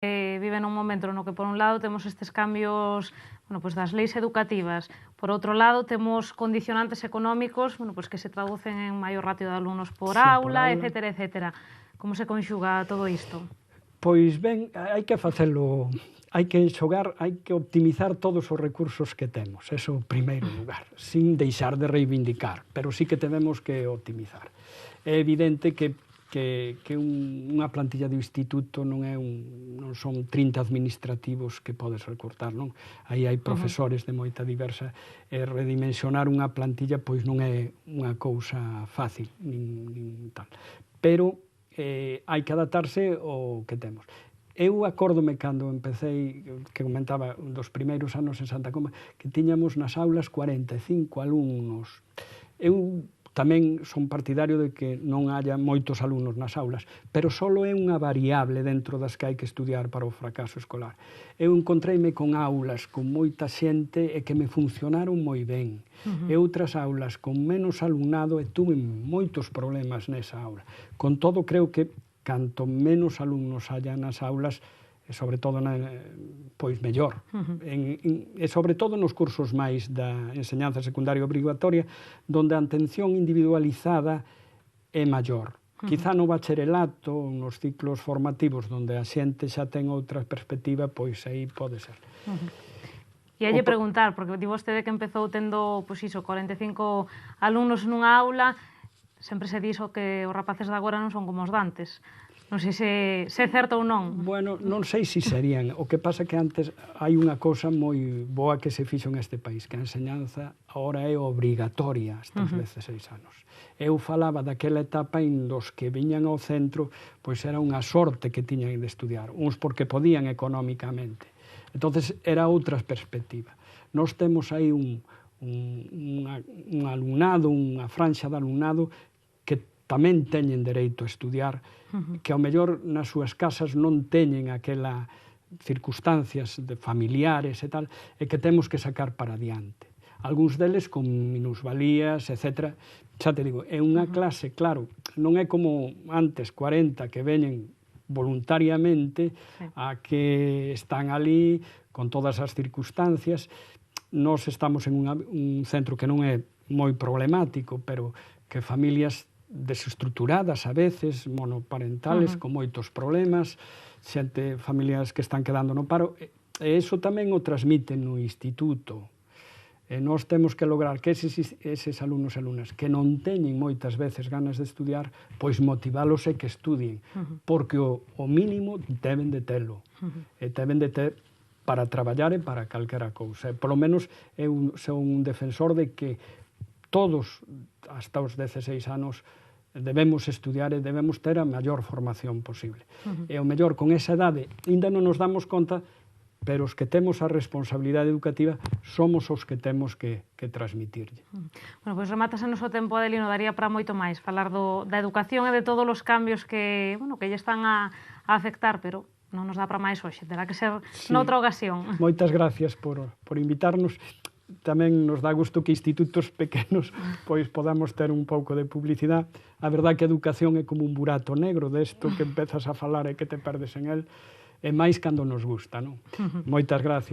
vive nun momento no que, por un lado, temos estes cambios das leis educativas, por outro lado, temos condicionantes económicos que se traducen en maior ratio de alumnos por aula, etcétera, etcétera. Como se conxuga todo isto? Pois ben, hai que facelo, hai que xogar, hai que optimizar todos os recursos que temos, eso en primeiro lugar, sin deixar de reivindicar, pero sí que temos que optimizar. É evidente que unha plantilla de instituto non son 30 administrativos que podes recortar, non? Aí hai profesores de moita diversa, e redimensionar unha plantilla pois non é unha cousa fácil, nin tal. Pero hai que adaptarse ao que temos. Eu acórdome cando empecé, que comentaba, dos primeiros anos en Santa Comba, que tiñamos nas aulas 45 alumnos. Eu tamén son partidario de que non haya moitos alumnos nas aulas, pero só é unha variable dentro das que hai que estudiar para o fracaso escolar. Eu encontreime con aulas con moita xente e que me funcionaron moi ben. E outras aulas con menos alumnado e tuve moitos problemas nesa aula. Con todo, creo que canto menos alumnos haya nas aulas, e sobre todo pois mellor. E sobre todo nos cursos máis da enseñanza secundaria obrigatoria, donde a atención individualizada é maior. Quizá no bacharelato, nos ciclos formativos, donde a xente xa ten outra perspectiva, pois aí pode ser. E hai preguntar, porque di vostede que empezou tendo 45 alumnos nunha aula, sempre se dixo que os rapaces de agora non son como os dantes. Non sei se é certo ou non. Bueno, non sei se serían. O que pasa que antes hai unha cousa moi boa que se fixo en este país, que a enseñanza agora é obrigatoria hasta os 16 anos. Eu falaba daquela etapa en dos que viñan ao centro, pois era unha sorte que tiñan de estudiar, uns porque podían económicamente. Entonces era outra perspectiva. Nós temos aí un alumnado, unha franxa de alumnado que tamén teñen dereito a estudiar, que ao mellor nas súas casas non teñen aquelas circunstancias familiares e tal, e que temos que sacar para adiante. Algúns deles con minusvalías, etc. Xa te digo, é unha clase, claro, non é como antes, 40, que veñen voluntariamente, a que están ali con todas as circunstancias. Nós estamos en un centro que non é moi problemático, pero que familias desestructuradas a veces, monoparentales, con moitos problemas, familias que están quedando no paro, e iso tamén o transmiten no instituto. E nós temos que lograr que eses alumnos e alumnas que non teñen moitas veces ganas de estudiar, pois motivalos e que estudien, porque o mínimo deben de telo, e deben de ter para traballar e para calquera cousa. Por lo menos eu son un defensor de que todos, hasta os 16 anos, debemos estudiar e debemos ter a maior formación posible. E o mellor, con esa idade, ainda non nos damos conta, pero os que temos a responsabilidade educativa somos os que temos que transmitirlle. Bueno, pois remátase o noso tempo, Adelino, daría para moito máis falar da educación e de todos os cambios que lle están a afectar, pero non nos dá para máis hoxe, terá que ser noutra ocasión. Moitas gracias por invitarnos. Tamén nos dá gusto que institutos pequenos pois podamos ter un pouco de publicidade. A verdade que a educación é como un burato negro desto que empezas a falar e que te perdes en el, e máis cando nos gusta, non? Moitas gracias.